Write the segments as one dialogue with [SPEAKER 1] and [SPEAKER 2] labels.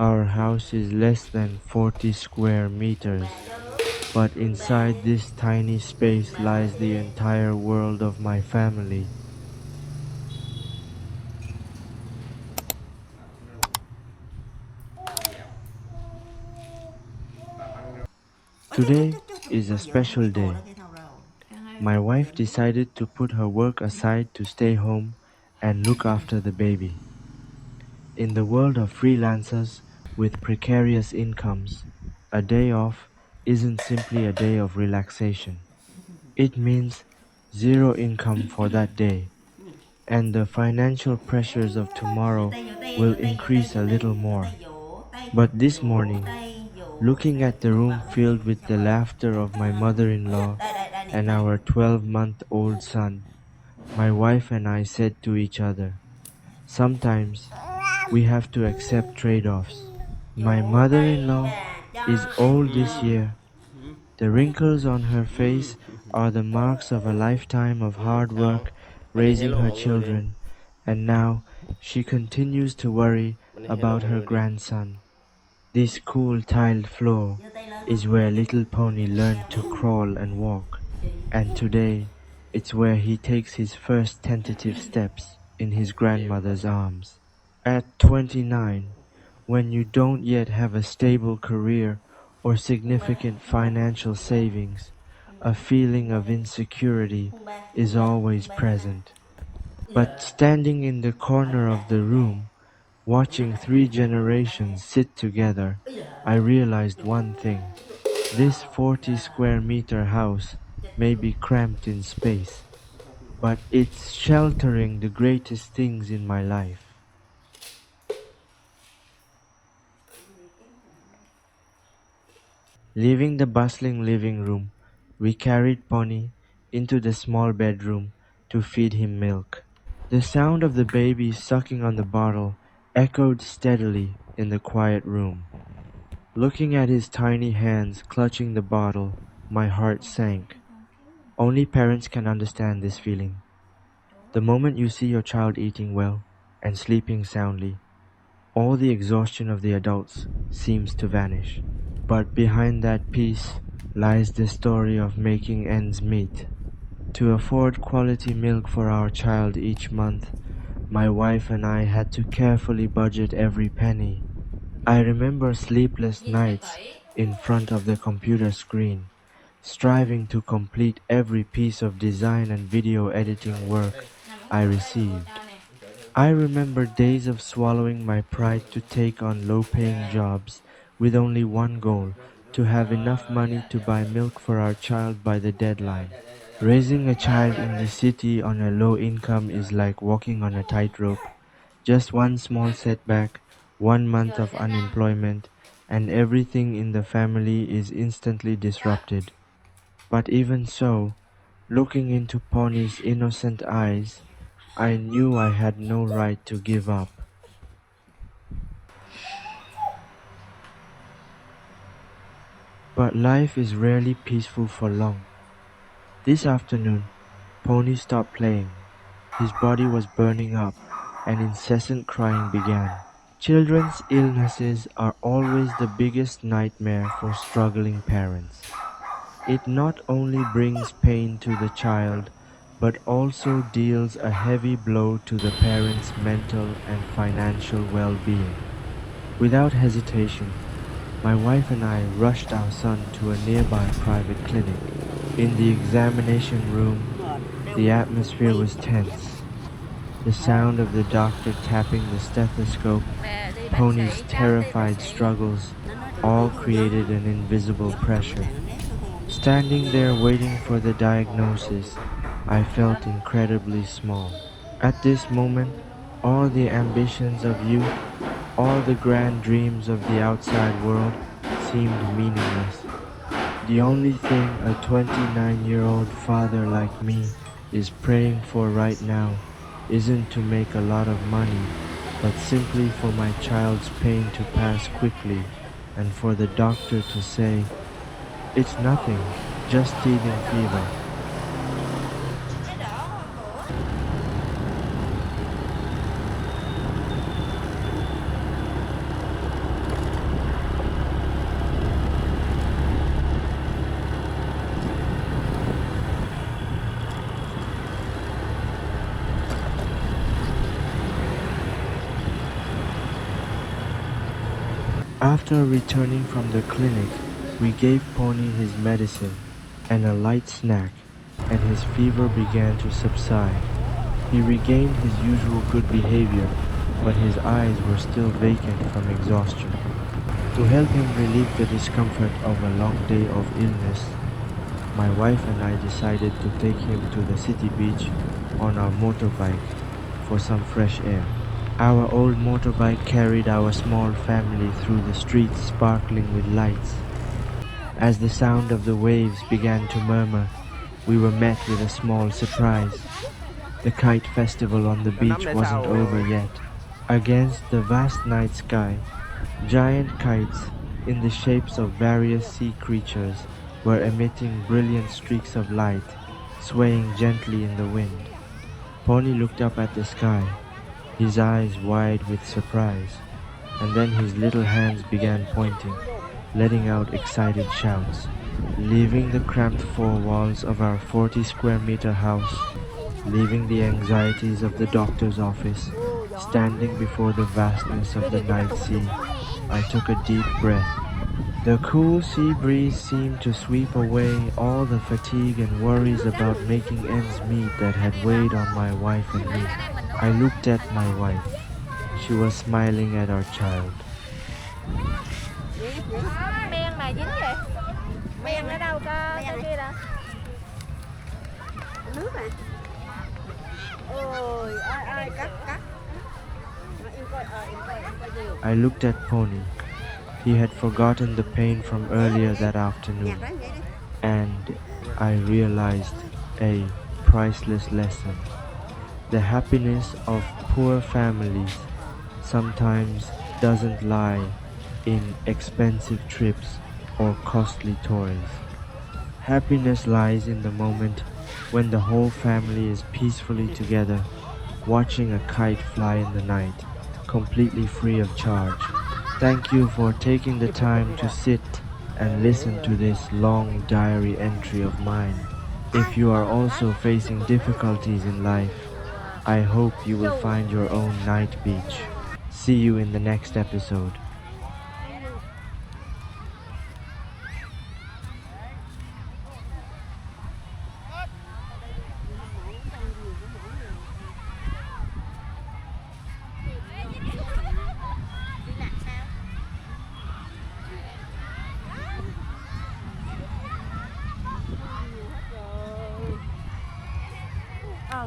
[SPEAKER 1] Our house is less than 40 square meters, but inside this tiny space lies the entire world of my family. Today is a special day. My wife decided to put her work aside to stay home and look after the baby. In the world of freelancers with precarious incomes, a day off isn't simply a day of relaxation. It means zero income for that day, and the financial pressures of tomorrow will increase a little more. But this morning, looking at the room filled with the laughter of my mother-in-law and our 12-month-old son, my wife and I said to each other, sometimes we have to accept trade-offs. My mother-in-law is old this year. The wrinkles on her face are the marks of a lifetime of hard work raising her children, and now she continues to worry about her grandson. This cool tiled floor is where little Pony learned to crawl and walk, and today it's where he takes his first tentative steps in his grandmother's arms. At 29, when you don't yet have a stable career or significant financial savings, a feeling of insecurity is always present. But standing in the corner of the room, watching three generations sit together, I realized one thing. This 40 square meter house may be cramped in space, but it's sheltering the greatest things in my life. Leaving the bustling living room, we carried Pony into the small bedroom to feed him milk. The sound of the baby sucking on the bottle echoed steadily in the quiet room. Looking at his tiny hands clutching the bottle, my heart sank. Only parents can understand this feeling. The moment you see your child eating well and sleeping soundly, all the exhaustion of the adults seems to vanish. But behind that peace lies the story of making ends meet. To afford quality milk for our child each month, my wife and I had to carefully budget every penny. I remember sleepless nights in front of the computer screen, striving to complete every piece of design and video editing work I received. I remember days of swallowing my pride to take on low-paying jobs with only one goal, to have enough money to buy milk for our child by the deadline. Raising a child in the city on a low income is like walking on a tightrope. Just one small setback, 1 month of unemployment, and everything in the family is instantly disrupted. But even so, looking into Pony's innocent eyes, I knew I had no right to give up. But life is rarely peaceful for long. This afternoon, Pony stopped playing. His body was burning up, and incessant crying began. Children's illnesses are always the biggest nightmare for struggling parents. It not only brings pain to the child, but also deals a heavy blow to the parent's mental and financial well-being. Without hesitation, my wife and I rushed our son to a nearby private clinic. In the examination room, the atmosphere was tense. The sound of the doctor tapping the stethoscope, Pony's terrified struggles, all created an invisible pressure. Standing there waiting for the diagnosis, I felt incredibly small. At this moment, all the ambitions of youth, all the grand dreams of the outside world seemed meaningless. The only thing a 29-year-old father like me is praying for right now isn't to make a lot of money, but simply for my child's pain to pass quickly and for the doctor to say, "It's nothing, just teething fever." After returning from the clinic, we gave Pony his medicine and a light snack, and his fever began to subside. He regained his usual good behavior, but his eyes were still vacant from exhaustion. To help him relieve the discomfort of a long day of illness, my wife and I decided to take him to the city beach on our motorbike for some fresh air. Our old motorbike carried our small family through the streets sparkling with lights. As the sound of the waves began to murmur, we were met with a small surprise. The kite festival on the beach wasn't over yet. Against the vast night sky, giant kites in the shapes of various sea creatures were emitting brilliant streaks of light, swaying gently in the wind. Pony looked up at the sky, his eyes wide with surprise, and then his little hands began pointing, letting out excited shouts. Leaving the cramped four walls of our 40 square meter house, leaving the anxieties of the doctor's office, standing before the vastness of the night sea, I took a deep breath. The cool sea breeze seemed to sweep away all the fatigue and worries about making ends meet that had weighed on my wife and me. I looked at my wife. She was smiling at our child.
[SPEAKER 2] Men mà dính vậy? Men ở đâu có cái kia đâu? Nước à? Ôi, ai cắt.
[SPEAKER 1] I looked at Pony. He had forgotten the pain from earlier that afternoon, and I realized a priceless lesson. The happiness of poor families sometimes doesn't lie in expensive trips or costly toys. Happiness lies in the moment when the whole family is peacefully together, watching a kite fly in the night, completely free of charge. Thank you for taking the time to sit and listen to this long diary entry of mine. If you are also facing difficulties in life, I hope you will find your own night beach. See you in the next episode.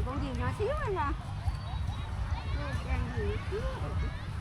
[SPEAKER 2] Con gì nhỏ xíu anh à. Con gì xíu.